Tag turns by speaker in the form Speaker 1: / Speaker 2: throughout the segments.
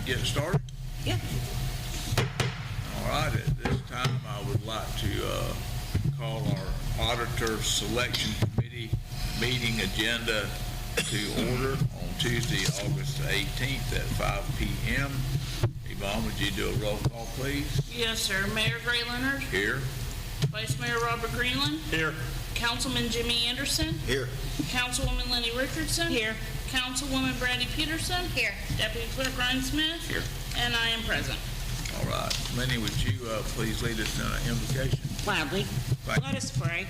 Speaker 1: get started?
Speaker 2: Yeah.
Speaker 1: All right, at this time, I would like to call our Auditor Selection Committee meeting agenda to order on Tuesday, August 18th at 5 p.m. Yvonne, would you do a roll call, please?
Speaker 3: Yes, sir. Mayor Gray Leonard.
Speaker 1: Here.
Speaker 3: Vice Mayor Robert Greenland.
Speaker 4: Here.
Speaker 3: Councilman Jimmy Anderson.
Speaker 4: Here.
Speaker 3: Councilwoman Lenny Richardson.
Speaker 2: Here.
Speaker 3: Councilwoman Brandy Peterson.
Speaker 2: Here.
Speaker 3: Deputy Clerk Ryan Smith.
Speaker 1: Here.
Speaker 3: And I am present.
Speaker 1: All right. Lenny, would you please lead us in an invocation?
Speaker 2: Gladly.
Speaker 1: Thank
Speaker 2: Let us pray.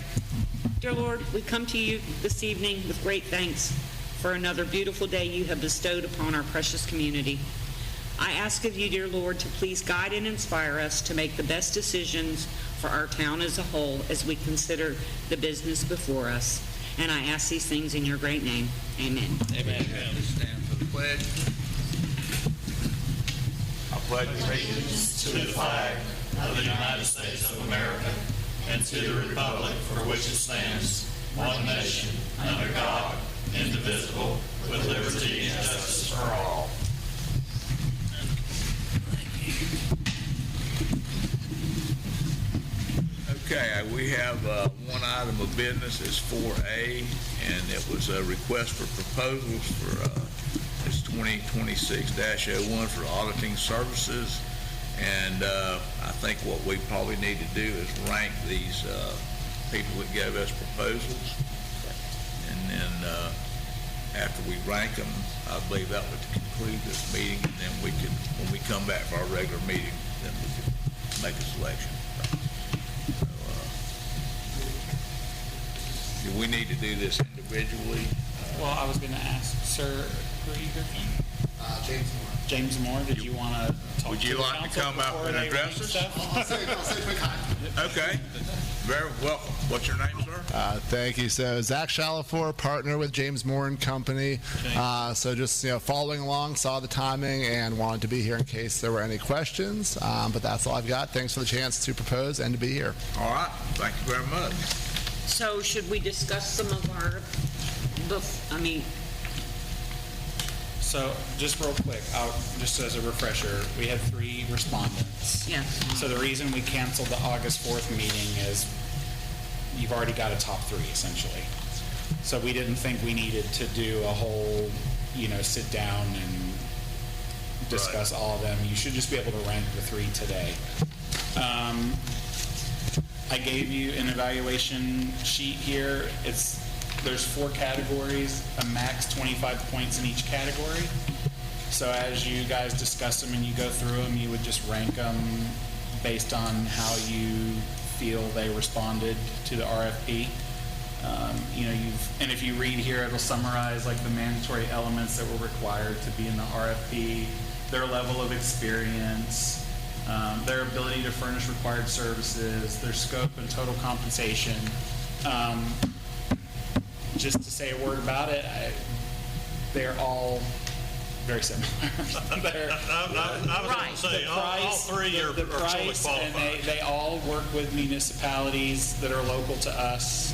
Speaker 2: Dear Lord, we come to you this evening with great thanks for another beautiful day you have bestowed upon our precious community. I ask of you, dear Lord, to please guide and inspire us to make the best decisions for our town as a whole as we consider the business before us. And I ask these things in your great name. Amen.
Speaker 1: Amen. Stand for the pledge.
Speaker 5: I pledge allegiance to the flag of the United States of America and to the republic for which it stands, one nation, under God, indivisible, with liberty and justice for all.
Speaker 1: Okay, we have one item of business, is 4A, and it was a request for proposals for this 2026-01 for auditing services. And I think what we probably need to do is rank these people that gave us proposals. And then after we rank them, I believe that would conclude this meeting. And then we can, when we come back for our regular meeting, then we can make a selection. Do we need to do this individually?
Speaker 6: Well, I was going to ask, sir, who are you here from?
Speaker 7: James Moore.
Speaker 6: James Moore, did you want to talk
Speaker 1: Would
Speaker 6: to
Speaker 1: you
Speaker 6: the
Speaker 1: like to
Speaker 6: council
Speaker 1: come up
Speaker 6: before
Speaker 1: and
Speaker 6: they
Speaker 1: address
Speaker 6: rank
Speaker 1: us?
Speaker 6: stuff?
Speaker 7: I'll say quick hi.
Speaker 1: Okay, very welcome. What's your name, sir?
Speaker 7: Thank you. So Zach Shalafor, partner with James Moore and Company. So just following along, saw the timing and wanted to be here in case there were any questions. But that's all I've got. Thanks for the chance to propose and to be here.
Speaker 1: All right, thank you very much.
Speaker 2: So should we discuss some of our,
Speaker 6: So, just real quick, just as a refresher, we had 3 respondents.
Speaker 2: yes.
Speaker 6: So the reason we canceled the August 4th meeting is you've already got a top 3, essentially. So we didn't think we needed to do a whole, sit down and discuss all of them. You should just be able to rank the 3 today. I gave you an evaluation sheet here. There's 4 categories, a max 25 points in each category. So as you guys discuss them and you go through them, you would just rank them based on how you feel they responded to the RFP. And if you read here, it'll summarize like the mandatory elements that were required to be in the RFP, their level of experience, their ability to furnish required services, their scope and total compensation. Just to say a word about it, they're all very similar.
Speaker 5: I was going to say, all 3 are fully qualified.
Speaker 6: And they all work with municipalities that are local to us.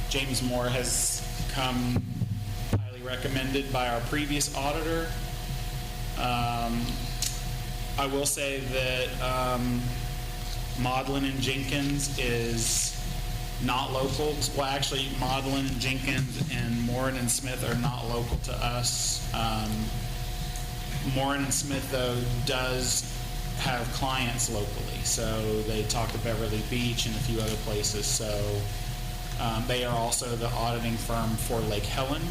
Speaker 6: James Moore has come highly recommended by our previous auditor. I will say that Maudlin and Jenkins is not local. Well, actually, Maudlin and Jenkins and Morin and Smith are not local to us. Morin and Smith, though, does have clients locally. So they talk to Beverly Beach and a few other places. So they are also the auditing firm for Lake Helen.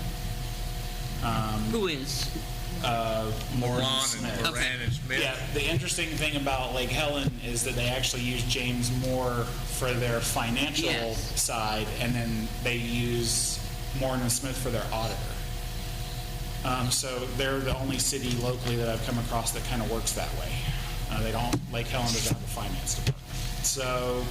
Speaker 2: Who is?
Speaker 6: Morin
Speaker 1: Ron
Speaker 6: and Smith.
Speaker 1: and Moran and Smith.
Speaker 6: Yeah, the interesting thing about Lake Helen is that they actually use James Moore for their financial
Speaker 2: Yes.
Speaker 6: side, and then they use Moore and Smith for their auditor. So they're the only city locally that I've come across that kind of works that way. Lake Helen doesn't have a finance department. So,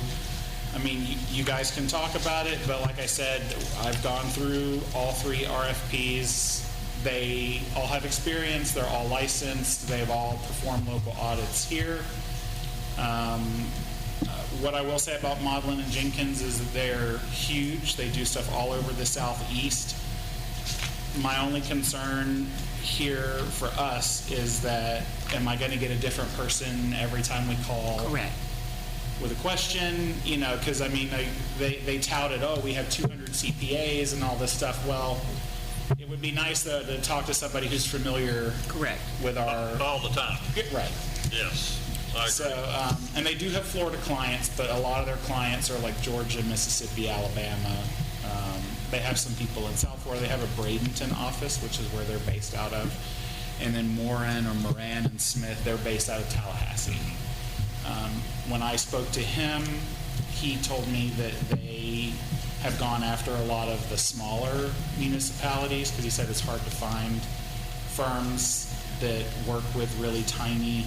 Speaker 6: you guys can talk about it, but like I said, I've gone through all 3 RFPs. They all have experience, they're all licensed, they've all performed local audits here. What I will say about Maudlin and Jenkins is that they're huge. They do stuff all over the southeast. My only concern here for us is that, am I going to get a different person every time we call?
Speaker 2: Correct.
Speaker 6: With a question, because I mean, they touted, oh, we have 200 CPAs and all this stuff. Well, it would be nice though to talk to somebody who's familiar
Speaker 2: Correct.
Speaker 6: with our,
Speaker 5: All the time.
Speaker 6: right.
Speaker 5: Yes. I agree.
Speaker 6: So, and they do have Florida clients, but a lot of their clients are like Georgia, Mississippi, Alabama. They have some people in South Florida. They have a Bradenton office, which is where they're based out of. And then Moran and Smith, they're based out of Tallahassee. When I spoke to him, he told me that they have gone after a lot of the smaller municipalities because he said it's hard to find firms that work with really tiny,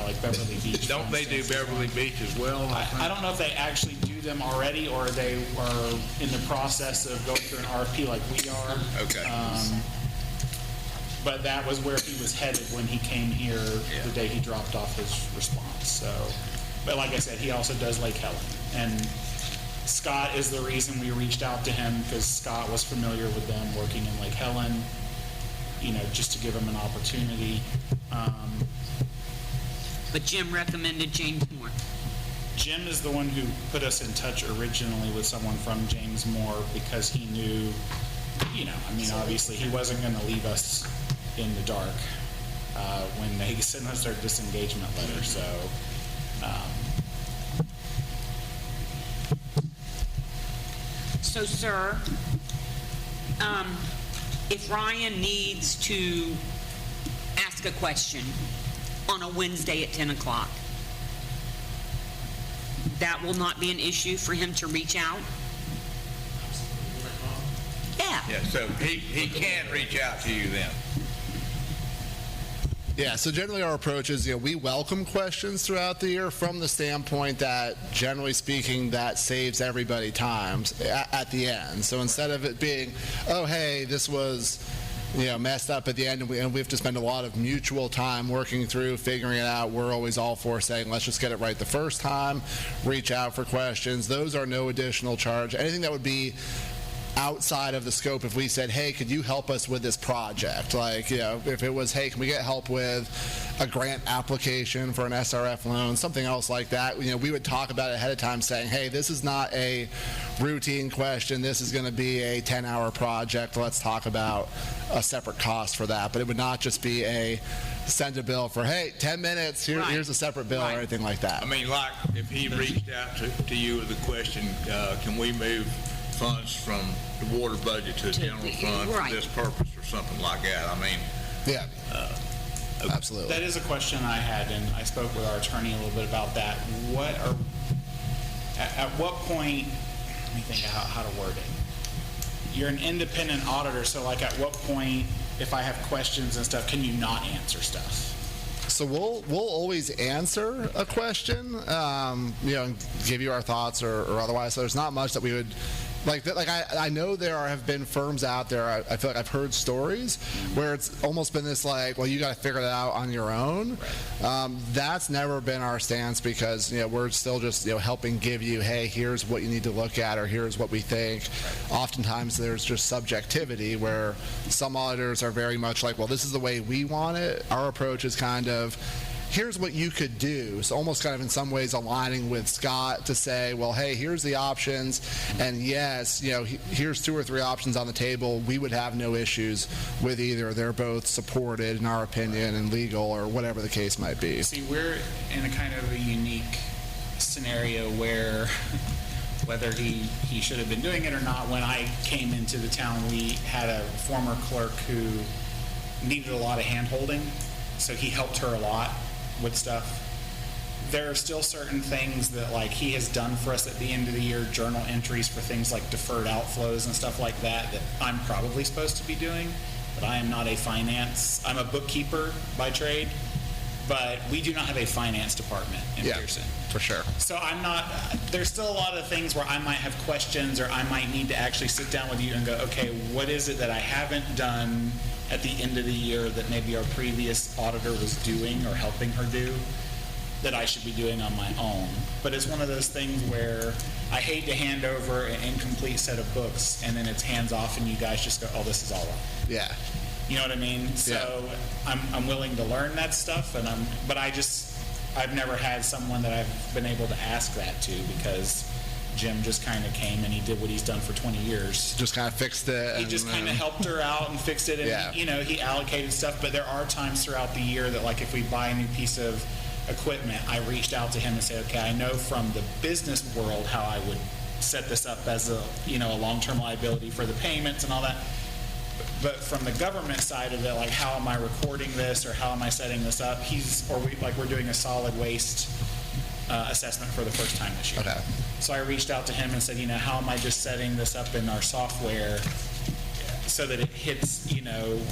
Speaker 6: like Beverly Beach.
Speaker 1: Don't they do Beverly Beach as well?
Speaker 6: I don't know if they actually do them already or they are in the process of going through an RFP like we are.
Speaker 1: Okay.
Speaker 6: But that was where he was headed when he came here the day he dropped off his response. So, but like I said, he also does Lake Helen. And Scott is the reason we reached out to him because Scott was familiar with them working in Lake Helen, just to give him an opportunity.
Speaker 2: But Jim recommended James Moore.
Speaker 6: Jim is the one who put us in touch originally with someone from James Moore because he knew, obviously he wasn't going to leave us in the dark when they sent us their disengagement letter. So,
Speaker 2: So, sir, if Ryan needs to ask a question on a Wednesday at 10 o'clock, that will not be an issue for him to reach out? Yeah.
Speaker 1: Yeah, so he can reach out to you then.
Speaker 7: Yeah, so generally our approach is, we welcome questions throughout the year from the standpoint that, generally speaking, that saves everybody time at the end. So instead of it being, oh, hey, this was, messed up at the end, and we have to spend a lot of mutual time working through, figuring it out, we're always all for saying, let's just get it right the first time, reach out for questions. Those are no additional charge. Anything that would be outside of the scope, if we said, hey, could you help us with this project? Like, if it was, hey, can we get help with a grant application for an SRF loan, something else like that, we would talk about it ahead of time saying, hey, this is not a routine question. This is going to be a 10-hour project. Let's talk about a separate cost for that. But it would not just be a send a bill for, hey, 10 minutes, here's a separate bill or anything like that.
Speaker 1: I mean, like, if he reached out to you with a question, can we move funds from the water budget to the general fund for this purpose or something like that? I mean,
Speaker 7: Yeah, absolutely.
Speaker 6: that is a question I had, and I spoke with our attorney a little bit about that. At what point, let me think how to word it. You're an independent auditor, so like at what point, if I have questions and stuff, can you not answer stuff?
Speaker 7: So we'll always answer a question, and give you our thoughts or otherwise. So there's not much that we would like. I know there have been firms out there. I feel like I've heard stories where it's almost been this like, well, you got to figure it out on your own. That's never been our stance because we're still just helping give you, hey, here's what you need to look at, or here's what we think. Oftentimes there's just subjectivity where some auditors are very much like, well, this is the way we want it. Our approach is kind of, here's what you could do. So almost kind of in some ways aligning with Scott to say, well, hey, here's the options, and yes, here's 2 or 3 options on the table. We would have no issues with either. They're both supported in our opinion and legal or whatever the case might be.
Speaker 6: See, we're in a kind of a unique scenario where whether he should have been doing it or not, when I came into the town, we had a former clerk who needed a lot of hand-holding, so he helped her a lot with stuff. There are still certain things that like he has done for us at the end of the year, journal entries for things like deferred outflows and stuff like that I'm probably supposed to be doing, but I am not I'm a bookkeeper by trade, but we do not have a finance department in Pierson.
Speaker 7: For sure.
Speaker 6: So there's still a lot of things where I might have questions or I might need to actually sit down with you and go, okay, what is it that I haven't done at the end of the year that maybe our previous auditor was doing or helping her do that I should be doing on my own? But it's one of those things where I hate to hand over an incomplete set of books and then it's hands off and you guys just go, oh, this is all wrong.
Speaker 7: Yeah.
Speaker 6: You know what I mean? So I'm willing to learn that stuff, but I've never had someone that I've been able to ask that to, because Jim just kind of came and he did what he's done for 20 years.
Speaker 7: Just kind of fixed it.
Speaker 6: He just kind of helped her out and fixed it, and he allocated stuff. But there are times throughout the year that, like, if we buy a new piece of equipment, I reached out to him and said, okay, I know from the business world how I would set this up as a long-term liability for the payments and all that. But from the government side of it, like, how am I recording this, or how am I setting this up? We're doing a solid waste assessment for the first time this year.
Speaker 7: Okay.
Speaker 6: So I reached out to him and said, how am I just setting this up in our software so that it hits,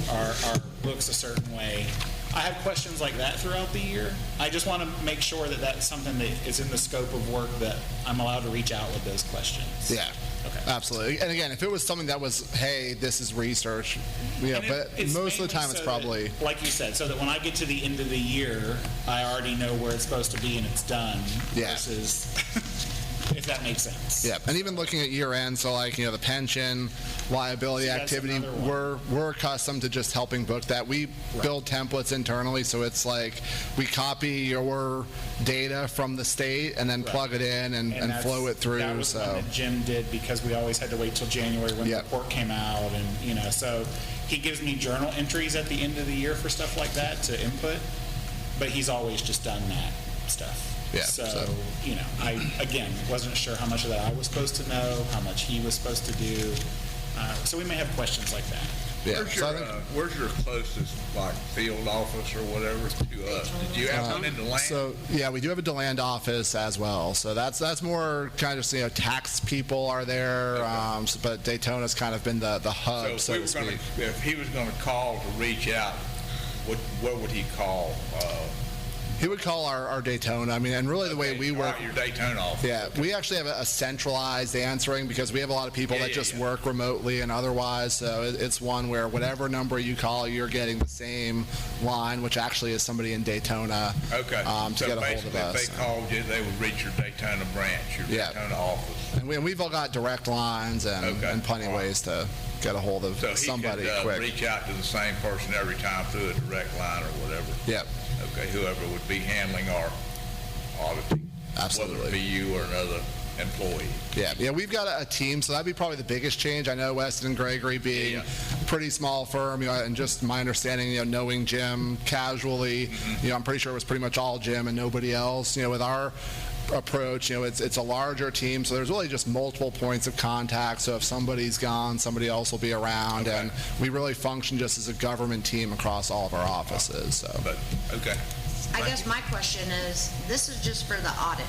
Speaker 6: our books a certain way? I have questions like that throughout the year. I just want to make sure that that's something that is in the scope of work that I'm allowed to reach out with those questions.
Speaker 7: Yeah.
Speaker 6: Okay.
Speaker 7: Absolutely. And again, if it was something that was, hey, this is research, but most of the time it's probably...
Speaker 6: That, like you said, so that when I get to the end of the year, I already know where it's supposed to be and it's done.
Speaker 7: Yeah.
Speaker 6: Versus... if that makes sense.
Speaker 7: Yeah, and even looking at year end, so like, the pension liability activity, we're accustomed to just helping book that. We build templates internally, so it's like we copy your data from the state and then plug it in and flow it through.
Speaker 6: That was one that Jim did, because we always had to wait till January when the report came out, and so he gives me journal entries at the end of the year for stuff like that to input, but he's always just done that stuff.
Speaker 7: Yeah,
Speaker 6: so, I, again, wasn't sure how much of that I was supposed to know, how much he was supposed to do. So we may have questions like that.
Speaker 7: Yeah.
Speaker 1: Where's your closest, like, field office or whatever to us? Did you have one in DeLand?
Speaker 7: So, we do have a DeLand office as well. So that's more kind of, tax people are there, but Daytona's kind of been the hub, so to speak.
Speaker 1: If he was going to call to reach out, what would he call?
Speaker 7: He would call our Daytona. I mean, and really the way we work...
Speaker 1: Your Daytona office.
Speaker 7: Yeah, we actually have a centralized answering, because we have a lot of people that just work remotely and otherwise. So it's one where whatever number you call, you're getting the same line, which actually is somebody in Daytona to get a hold of us.
Speaker 1: If they called you, they would reach your Daytona branch, your Daytona office.
Speaker 7: And we've all got direct lines and plenty of ways to get a hold of somebody quick.
Speaker 1: So he could reach out to the same person every time through a direct line or whatever.
Speaker 7: Yep.
Speaker 1: Okay, whoever would be handling our auditing.
Speaker 7: Absolutely.
Speaker 1: Whether it be you or another employee.
Speaker 7: Yeah, we've got a team, so that'd be probably the biggest change. I know Weston and Gregory being a pretty small firm, and just my understanding, knowing Jim casually, I'm pretty sure it was pretty much all Jim and nobody else. With our approach, it's a larger team, so there's really just multiple points of contact. So if somebody's gone, somebody else will be around, and we really function just as a government team across all of our offices.
Speaker 4: I guess my question is, this is just for the audit.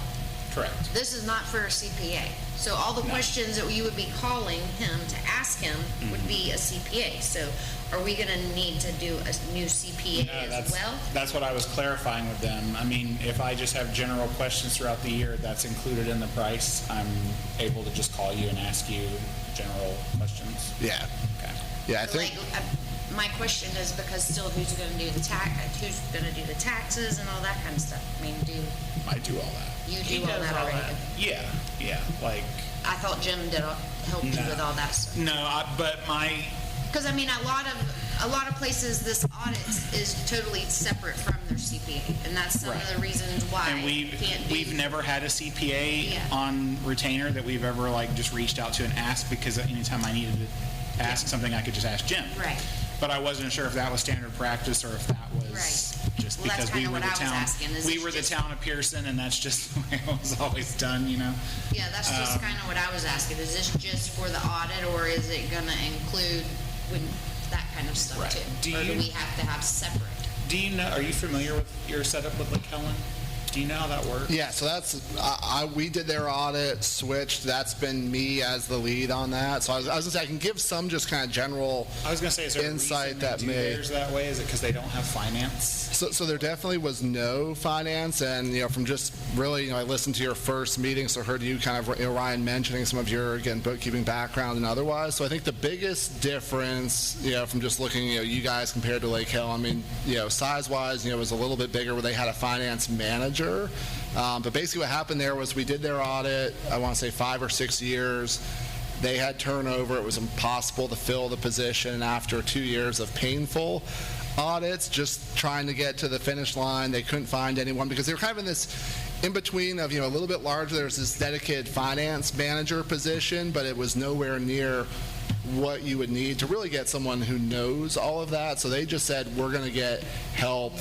Speaker 6: Correct.
Speaker 4: This is not for a CPA. So all the questions that you would be calling him to ask him would be a CPA. So are we going to need to do a new CPA as well?
Speaker 6: That's what I was clarifying with them. I mean, if I just have general questions throughout the year, that's included in the price. I'm able to just call you and ask you general questions.
Speaker 7: Yeah.
Speaker 6: Okay.
Speaker 7: Yeah, I think...
Speaker 4: my question is, because still, who's going to do the taxes and all that kind of stuff? I mean,
Speaker 6: I do all that.
Speaker 4: You do all that already?
Speaker 6: Yeah. Like,
Speaker 4: I thought Jim helped you with all that stuff.
Speaker 6: No, but
Speaker 4: because I mean, a lot of places this audit is totally separate from their CPA, and that's some of the reasons why.
Speaker 6: And we've never had a CPA on retainer that we've ever just reached out to and asked, because anytime I needed to ask something, I could just ask Jim.
Speaker 4: Right.
Speaker 6: But I wasn't sure if that was standard practice or if that was just because we were the town. We were the town of Pierson, and that's just the way it was always done,
Speaker 4: Yeah, that's just kind of what I was asking. Is this just for the audit, or is it going to include that kind of stuff too? Or do we have to have separate?
Speaker 6: Do you know? Are you familiar with your setup with Lake Helen? Do you know how that works?
Speaker 7: Yeah, so that's we did their audit, switched. That's been me as the lead on that. So I was going to say I can give some just kind of general insight.
Speaker 6: I was going to say, is there a reason they do theirs that way? Is it because they don't have finance?
Speaker 7: So there definitely was no finance, and from just really, I listened to your first meeting, so heard you kind of Ryan mentioning some of your bookkeeping background and otherwise. So I think the biggest difference, from just looking, you guys compared to Lake Hill, I mean, size-wise, it was a little bit bigger where they had a finance manager. But basically what happened there was we did their audit, I want to say 5 or 6 years. They had turnover. It was impossible to fill the position after 2 years of painful audits, just trying to get to the finish line. They couldn't find anyone because they were kind of in this in between of, a little bit larger. There was this dedicated finance manager position, but it was nowhere near what you would need to really get someone who knows all of that. So they just said, we're going to get help,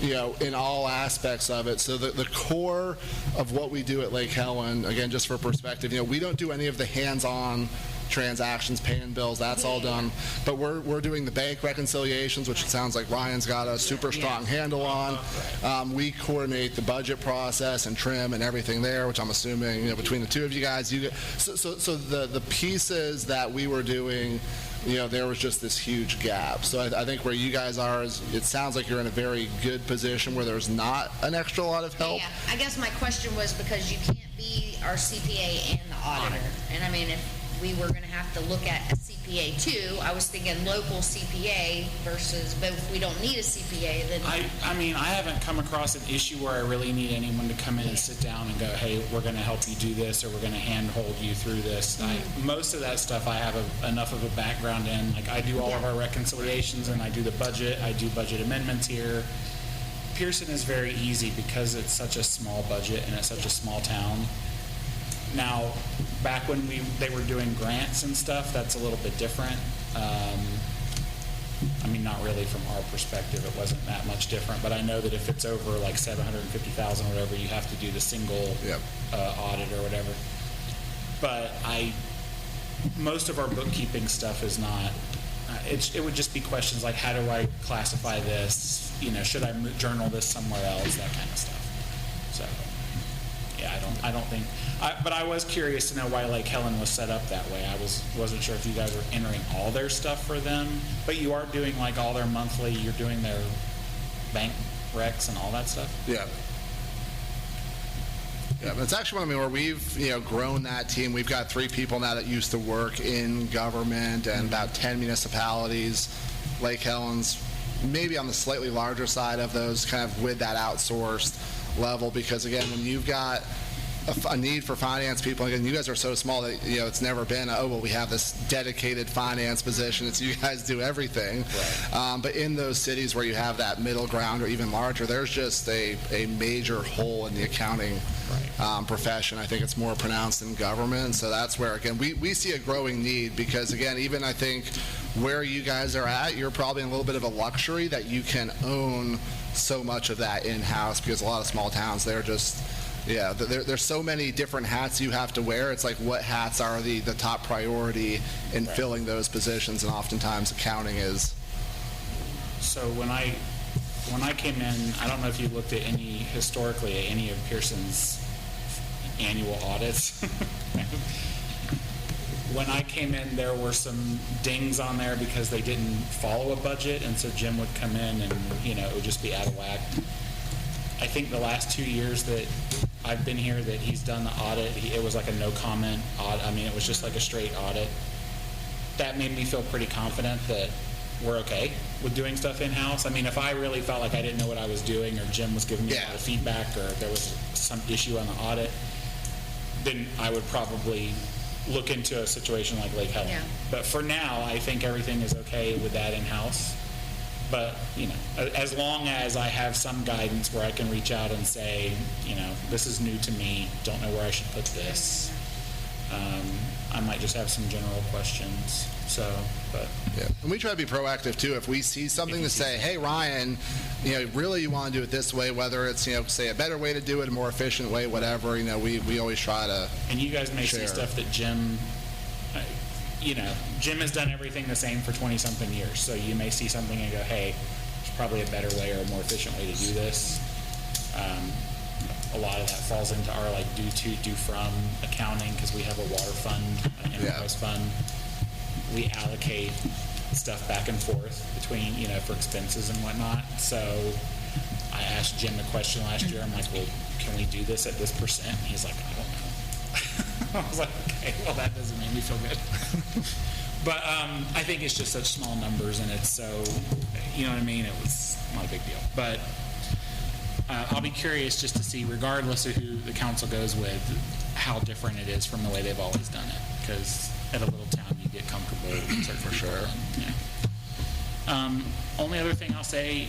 Speaker 7: in all aspects of it. So the core of what we do at Lake Helen, again, just for perspective, we don't do any of the hands-on transactions, paying bills, that's all done. But we're doing the bank reconciliations, which it sounds like Ryan's got a super strong handle on. We coordinate the budget process and trim and everything there, which I'm assuming, between the two of you guys, so the pieces that we were doing, there was just this huge gap. So I think where you guys are is, it sounds like you're in a very good position where there's not an extra lot of help.
Speaker 4: Yeah, I guess my question was because you can't be our CPA and the auditor. And I mean, if we were going to have to look at a CPA too, I was thinking local CPA versus, but if we don't need a CPA, then...
Speaker 6: I mean, I haven't come across an issue where I really need anyone to come in and sit down and go, hey, we're going to help you do this, or we're going to handhold you through this. Most of that stuff I have enough of a background in. Like, I do all of our reconciliations, and I do the budget. I do budget amendments here. Pierson is very easy because it's such a small budget and it's such a small town. Now, back when they were doing grants and stuff, that's a little bit different. I mean, not really from our perspective, it wasn't that much different, but I know that if it's over like $750,000 or whatever, you have to do the single audit or whatever. But most of our bookkeeping stuff is not, it would just be questions like, how do I classify this? Should I journal this somewhere else? That kind of stuff. So, yeah, I don't think, but I was curious to know why Lake Helen was set up that way. I wasn't sure if you guys were entering all their stuff for them, but you are doing like all their monthly, you're doing their bank recs and all that stuff?
Speaker 7: Yeah. Yeah, but it's actually where we've grown that team. We've got 3 people now that used to work in government and about 10 municipalities. Lake Helen's maybe on the slightly larger side of those, kind of with that outsourced level, because again, when you've got a need for finance people, again, you guys are so small that it's never been we have this dedicated finance position. It's you guys do everything. Right. But in those cities where you have that middle ground or even larger, there's just a major hole in the accounting profession. I think it's more pronounced in government. So that's where, again, we see a growing need, because again, even I think where you guys are at, you're probably in a little bit of a luxury that you can own so much of that in-house, because a lot of small towns, they're just, there's so many different hats you have to wear. It's like, what hats are the top priority in filling those positions, and oftentimes accounting is.
Speaker 6: So when I came in, I don't know if you looked at historically at any of Pierson's annual audits. When I came in, there were some dings on there because they didn't follow a budget, and so Jim would come in and, it would just be out of whack. I think the last 2 years that I've been here that he's done the audit, it was like a no comment audit. I mean, it was just like a straight audit. That made me feel pretty confident that we're okay with doing stuff in-house. I mean, if I really felt like I didn't know what I was doing, or Jim was giving me a lot of feedback, or there was some issue on the audit, then I would probably look into a situation like Lake Helen. Yeah. But for now, I think everything is okay with that in-house. But, as long as I have some guidance where I can reach out and say, this is new to me, don't know where I should put this. I might just have some general questions. So, but.
Speaker 7: Yeah. And we try to be proactive too. If we see something to say, hey, Ryan, really you want to do it this way, whether it's, say a better way to do it, a more efficient way, whatever, we always try to.
Speaker 6: And you guys may see stuff that Jim, Jim has done everything the same for 20-something years. So you may see something and go, hey, there's probably a better way or a more efficient way to do this. A lot of that falls into our due to, due from accounting, because we have a water fund, an enterprise fund. We allocate stuff back and forth between, for expenses and whatnot. So I asked Jim a question last year. I'm like, well, can we do this at this %? And he's like, I don't know. I was like, okay, well, that doesn't make me feel good. But I think it's just such small numbers, and it's so, you know what I mean? It was not a big deal. But I'll be curious just to see, regardless of who the council goes with, how different it is from the way they've always done it. Because at a little town, you get comfortable for sure. Yeah. Only other thing I'll say,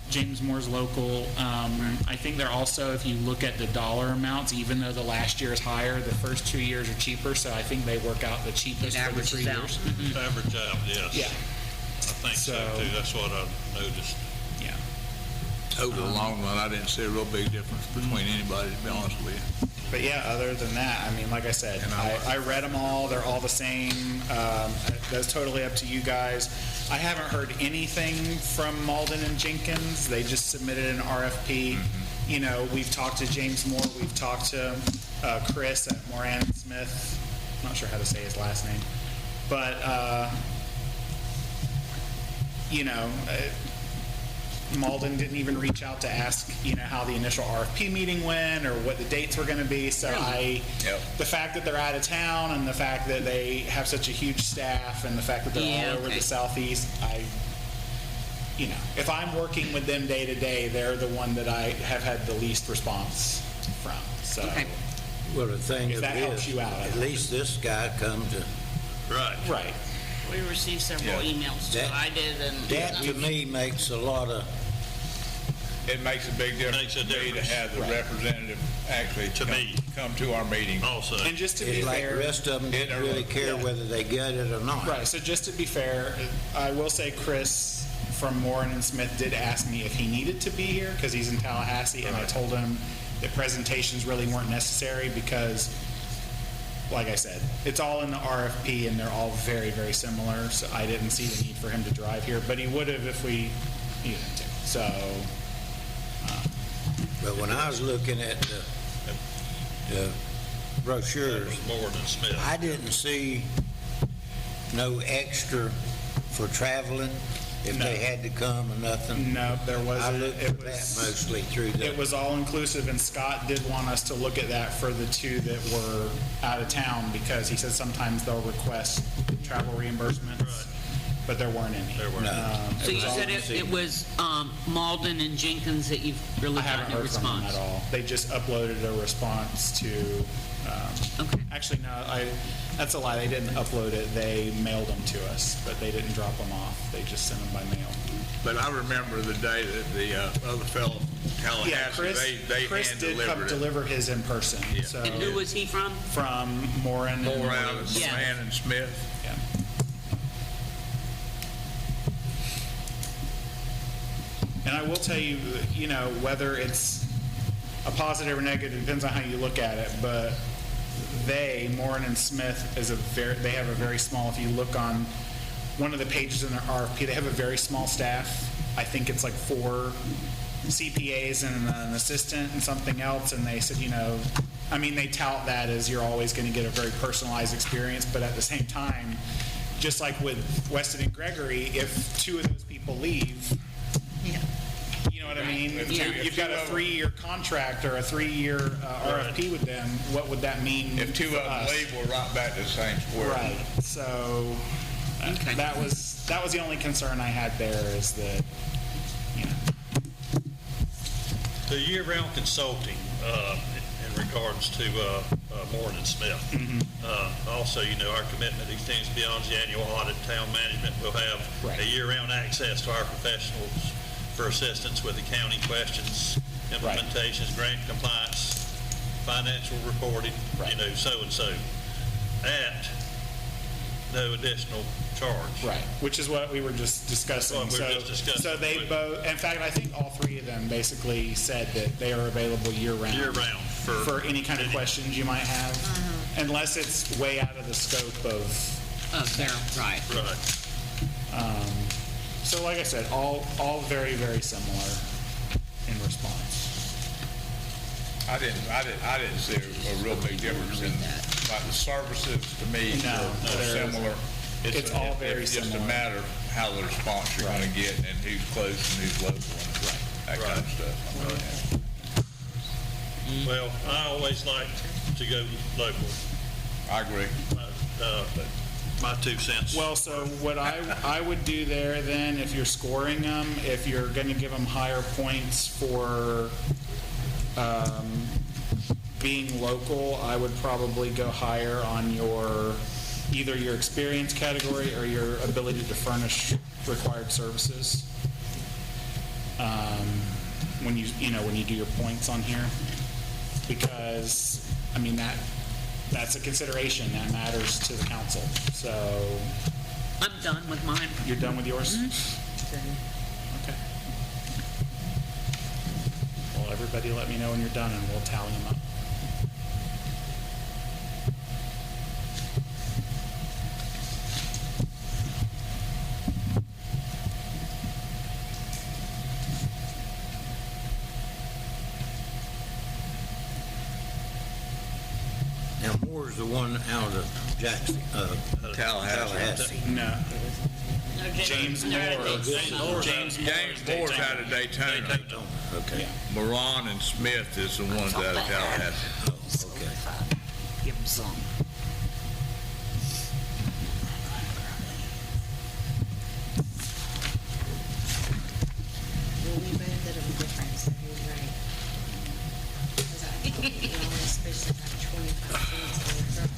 Speaker 6: James Moore's local. I think they're also, if you look at the dollar amounts, even though the last year is higher, the first 2 years are cheaper. So I think they work out the cheapest
Speaker 2: It
Speaker 6: for the 3
Speaker 2: averages out.
Speaker 6: years.
Speaker 5: Average out, yes.
Speaker 6: Yeah.
Speaker 5: I think so
Speaker 6: So-
Speaker 5: too. That's what I noticed.
Speaker 6: Yeah.
Speaker 1: Over the long run, I didn't see a real big difference between anybody, to be honest with you.
Speaker 6: But yeah, other than that, I mean, like I said, I read them all. They're all the same. That's totally up to you guys. I haven't heard anything from Malden and Jenkins. They just submitted an RFP. We've talked to James Moore. We've talked to Chris at Moran and Smith. I'm not sure how to say his last name. But, Malden didn't even reach out to ask, how the initial RFP meeting went or what the dates were going to be. So the fact that they're out of town and the fact that they have such a huge staff and the fact that they're all over the southeast, if I'm working with them day to day, they're the one that I have had the least response from. So
Speaker 8: Well, the thing
Speaker 6: if
Speaker 8: of
Speaker 6: that
Speaker 8: it
Speaker 6: helps
Speaker 8: is,
Speaker 6: you out,
Speaker 8: at least this guy come to,
Speaker 6: right.
Speaker 3: We received several emails too.
Speaker 8: That-
Speaker 3: I did, and
Speaker 8: that to me makes a lot of,
Speaker 1: It makes a big difference
Speaker 5: Makes a
Speaker 1: to me to
Speaker 5: difference.
Speaker 1: have the representative actually
Speaker 5: To me.
Speaker 1: come to our meeting.
Speaker 5: Also,
Speaker 6: And just to be
Speaker 8: it's like the
Speaker 6: fair,
Speaker 8: rest of them didn't really care
Speaker 6: Yeah.
Speaker 8: whether they got it or not.
Speaker 6: right. So just to be fair, I will say Chris from Moran and Smith did ask me if he needed to be here because he's in Tallahassee, and I told him that presentations really weren't necessary because, like I said, it's all in the RFP and they're all very, very similar. So I didn't see the need for him to drive here, but he would have if we needed him to. So,
Speaker 8: But when I was looking at the brochures,
Speaker 5: more than Smith.
Speaker 8: I didn't see no extra for traveling if
Speaker 6: No.
Speaker 8: they had to come or nothing.
Speaker 6: no, there
Speaker 8: I
Speaker 6: wasn't.
Speaker 8: looked at that mostly through
Speaker 6: It was all inclusive, and Scott did want us to look at that for the two that were out of town because he said sometimes they'll request travel reimbursements, but there weren't any.
Speaker 5: There were none.
Speaker 2: So you
Speaker 6: was all
Speaker 2: said it was Malden and Jenkins that you've really
Speaker 6: I haven't
Speaker 2: gotten a
Speaker 6: heard from them
Speaker 2: response?
Speaker 6: at all. They just uploaded a response to,
Speaker 2: Okay.
Speaker 6: actually, no, that's a lie. They didn't upload it. They mailed them to us, but they didn't drop them off. They just sent them by mail.
Speaker 1: But I remember the day that the other fellow, Tallahassee,
Speaker 6: Yeah, Chris
Speaker 1: hand
Speaker 6: did come
Speaker 1: delivered it.
Speaker 6: deliver his in person.
Speaker 1: Yeah.
Speaker 6: So
Speaker 2: And who was he from?
Speaker 6: from Moran. and-
Speaker 1: More out of
Speaker 2: Yeah.
Speaker 1: Moran and Smith.
Speaker 6: Yeah. And I will tell you, whether it's a positive or negative, depends on how you look at it, but Moran and Smith, they have a very small, if you look on one of the pages in their RFP, they have a very small staff. I think it's like 4 CPAs and an assistant and something else, and they said, they tout that as you're always going to get a very personalized experience, but at the same time, just like with Weston and Gregory, if 2 of those people leave, you know what I mean?
Speaker 1: If
Speaker 6: You've got a 3-year contract or a 3-year RFP with them, what would that mean
Speaker 1: If 2
Speaker 6: for
Speaker 1: of them
Speaker 6: us?
Speaker 1: leave, we're right back to the same square.
Speaker 6: Right, so
Speaker 2: Okay.
Speaker 6: that was the only concern I had there is that,
Speaker 5: The year-round consulting, in regards to Moore and Smith. Also, our commitment extends beyond the annual audit. Town management will have
Speaker 6: Right.
Speaker 5: a year-round access to our professionals for assistance with accounting questions, implementations, grant compliance, financial reporting,
Speaker 6: Right.
Speaker 5: so-and-so, at no additional charge.
Speaker 6: right, which is what we were just discussing.
Speaker 5: What we were just discussing.
Speaker 6: So they both, in fact, I think all 3 of them basically said that they are available year-round.
Speaker 5: Year-round
Speaker 6: For any kind of questions you might have, unless it's way out of the scope of,
Speaker 2: Oh, there, right.
Speaker 5: Right.
Speaker 6: so like I said, all very, very similar in response.
Speaker 1: I didn't see a real big difference in, like, the services to me
Speaker 6: No,
Speaker 1: are
Speaker 6: there isn't.
Speaker 1: similar.
Speaker 6: It's all very
Speaker 1: It's just a
Speaker 6: similar.
Speaker 1: matter of how the response you're gonna get and who's close and who's local and that kind of stuff.
Speaker 5: Well, I always like to go local.
Speaker 1: I agree.
Speaker 5: My 2 cents.
Speaker 6: Well, so what I would do there then, if you're scoring them, if you're going to give them higher points for being local, I would probably go higher on your either your experience category or your ability to furnish required services. When you do your points on here, because, I mean, that's a consideration that matters to the council. So,
Speaker 2: I'm done with mine.
Speaker 6: you're done with yours? Okay. Well, everybody let me know when you're done and we'll tally them up.
Speaker 8: Now, Moore's the one out of Jackson, Tallahassee.
Speaker 6: No.
Speaker 3: No,
Speaker 6: James Moore. James
Speaker 1: Moore's out of Daytona.
Speaker 8: Daytona, okay.
Speaker 1: Moran and Smith is the ones out of Tallahassee.
Speaker 8: Oh, okay.
Speaker 2: Give them some.
Speaker 4: Well, we both did them different, so he's right. 'Cause I thought we were only supposed to have 25 points on the truck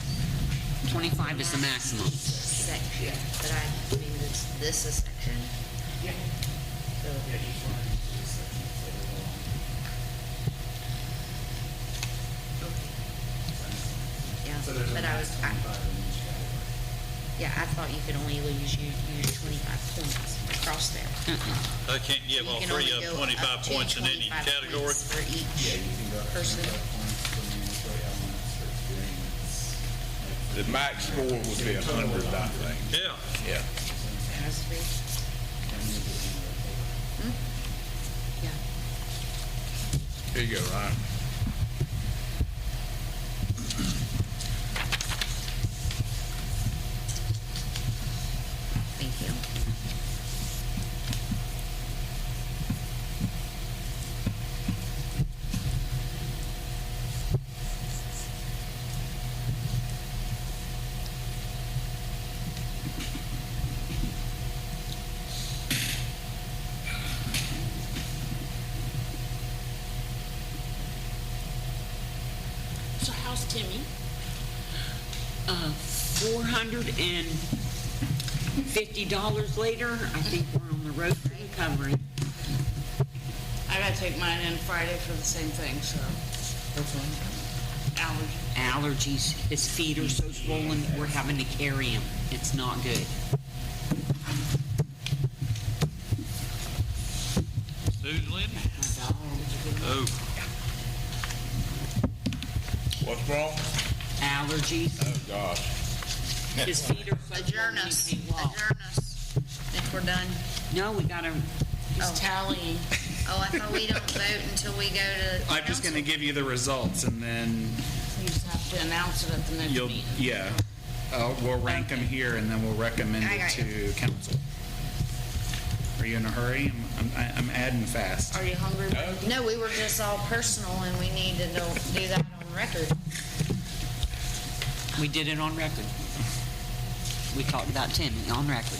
Speaker 2: 25 is the maximum.
Speaker 4: section, but I mean, this is section. Yeah. So, yeah, but yeah, I thought you could only use 25 points across there.
Speaker 5: I can't give all
Speaker 4: You can
Speaker 5: three
Speaker 4: only
Speaker 5: of
Speaker 4: go
Speaker 5: 25
Speaker 4: up to
Speaker 5: points in any
Speaker 4: 25
Speaker 5: category.
Speaker 4: points for each person.
Speaker 1: The max score would be 100, I think.
Speaker 5: Yeah.
Speaker 1: Yeah.
Speaker 4: Has to be. Yeah.
Speaker 1: Here you go, Ryan.
Speaker 4: Thank you.
Speaker 3: So how's Timmy?
Speaker 2: $450 later, I think we're on the road to recovery.
Speaker 3: I gotta take mine in Friday for the same thing, so. Allergy.
Speaker 2: Allergies, his feet are so swollen, we're having to carry him. It's not good.
Speaker 5: Who's Lindy? Oh,
Speaker 1: What's wrong?
Speaker 2: Allergies,
Speaker 1: Oh, gosh.
Speaker 2: his feet are so
Speaker 4: Adjourn
Speaker 2: swollen
Speaker 4: us,
Speaker 2: he can't walk.
Speaker 4: adjourn us, if we're done.
Speaker 2: No, we gotta,
Speaker 3: He's
Speaker 4: Oh.
Speaker 3: tallying.
Speaker 4: Oh, I thought we don't vote until we go to.
Speaker 6: I'm just going to give you the results and then
Speaker 3: You just have to announce it at the next
Speaker 6: you'll,
Speaker 3: meeting.
Speaker 6: yeah. We'll rank them here and then we'll recommend
Speaker 4: I
Speaker 6: it
Speaker 4: got
Speaker 6: to council. Are you in a hurry? I'm adding fast.
Speaker 3: Are you hungry?
Speaker 4: No, we were just all personal and we need to do that on record.
Speaker 2: we did it on record. We talked about Timmy on record.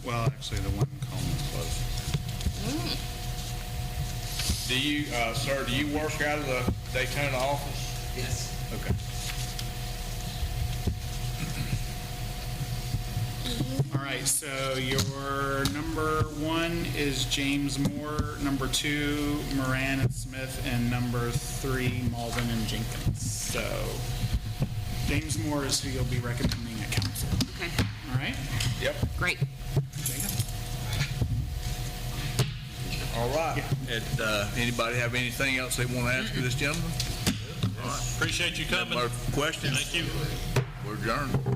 Speaker 6: Well, actually, the one column is closed.
Speaker 1: Do you, sir, do you work out of the Daytona office?
Speaker 6: Yes. Okay. All right, so your number 1 is James Moore, number 2, Moran and Smith, and number 3, Malden and Jenkins. So James Moore is who you'll be recommending at council.
Speaker 2: Okay,
Speaker 6: All right?
Speaker 1: Yep.
Speaker 2: great.
Speaker 6: There you go.
Speaker 1: All right. Anybody have anything else they want to ask of this gentleman?
Speaker 5: appreciate you coming.
Speaker 1: More questions?
Speaker 5: Thank you.
Speaker 1: We're adjourned.